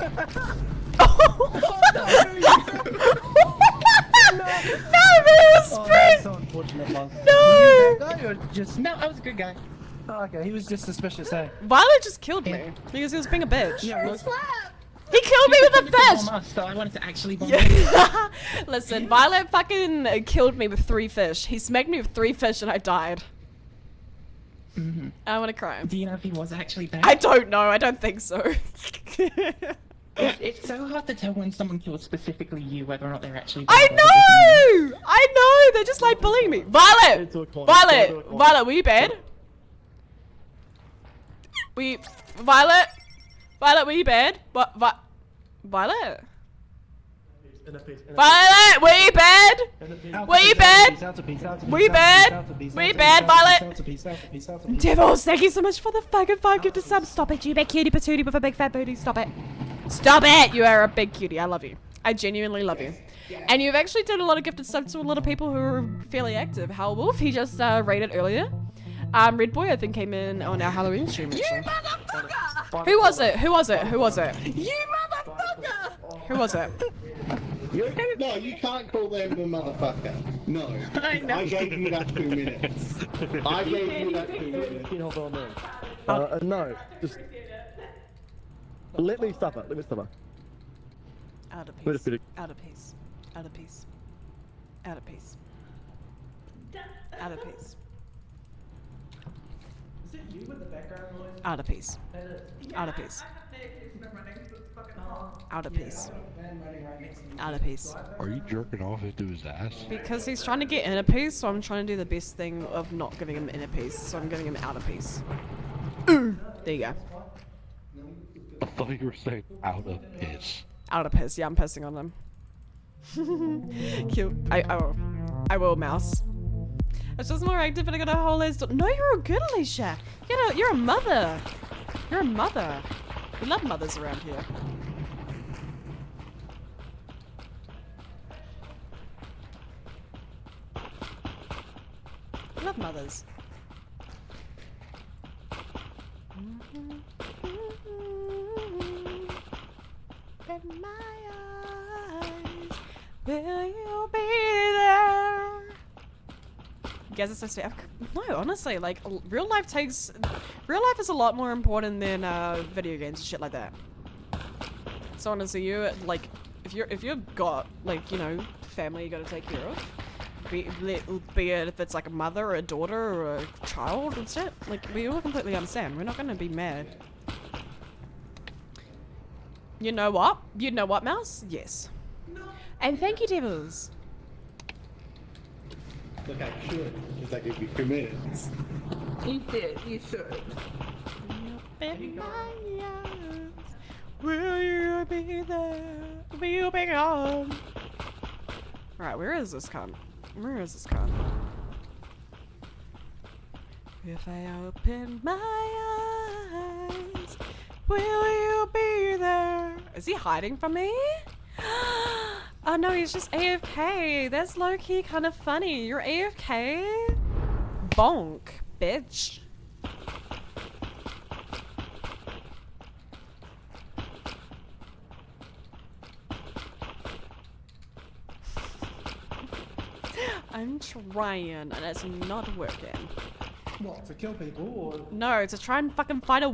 No, but it was sprint! So unfortunate, Mug. No! Were you a bad guy or just... No, I was a good guy. Oh, okay, he was just suspicious, eh? Violet just killed me because he was being a bitch. Yeah, well, He killed me with a fish! Bomb us, so I wanted to actually bomb you. Yeah. Listen, Violet fucking killed me with 3 fish. He smacked me with 3 fish and I died. I want to cry. Do you know if he was actually bad? I don't know. I don't think so. It's so hard to tell when someone kills specifically you whether or not they're actually I bad. know! I know! They're just like bullying me. Violet! Violet! Violet, were you bad? Violet? Violet, were you bad? What? Violet? Violet, were you bad? Were you bad? Were you bad? Were you bad, Violet? Devils, thank you so much for the fucking 5 gifted subs. Stop it, you big cutie patootie with a big fat booty. Stop it. Stop it! You are a big cutie. I love you. I genuinely love you. And you've actually done a lot of gifted subs to a lot of people who are fairly active. Howl Wolf, he just raided earlier. Red Boy, I think, came in on our Halloween stream. Actually. You motherfucker! Who was it? Who was it? Who was it? You motherfucker! Who was it? No, you can't call them a motherfucker. No. I know. I gave you that 2 minutes. I gave you that 2 minutes. Hold on there. No, just... Let me stop it, let me stop it. Out of Wait a peace. minute. Out of peace. Out of peace. Out of peace. Out of peace. Is it you with the background noise? Out of peace. Out of peace. Out of peace. Out of peace. Are you jerking off into his ass? Because he's trying to get inner peace, so I'm trying to do the best thing of not giving him inner peace, so I'm giving him out of peace. There you go. I thought you were saying out of piss. Out of piss. Yeah, I'm pissing on him. Cute. I will, mouse. It's just more active and I got a whole list. No, you're a good Alicia. You're a mother. You're a mother. We love mothers around here. We love mothers. In my eyes, will you be there? You guys are so sweet. No, honestly, like real life is a lot more important than video games and shit like that. So honestly, you like if you've got like family you got to take care of, be it if it's like a mother or a daughter or a child and shit, like we all completely understand. We're not gonna be mad. You know what? You know what, Mouse? Yes. No. And thank you, Devils. Look, I should, because I gave you 2 minutes. You did, you should. In my eyes, will you be there? Will you be gone? Alright, where is this con? Where is this con? If I open my eyes, will you be there? Is he hiding from me? Oh no, he's just AFK. That's low-key kind of funny. You're AFK? Bonk, bitch. I'm trying and it's not working. What, to kill people or... No, to try and fucking find a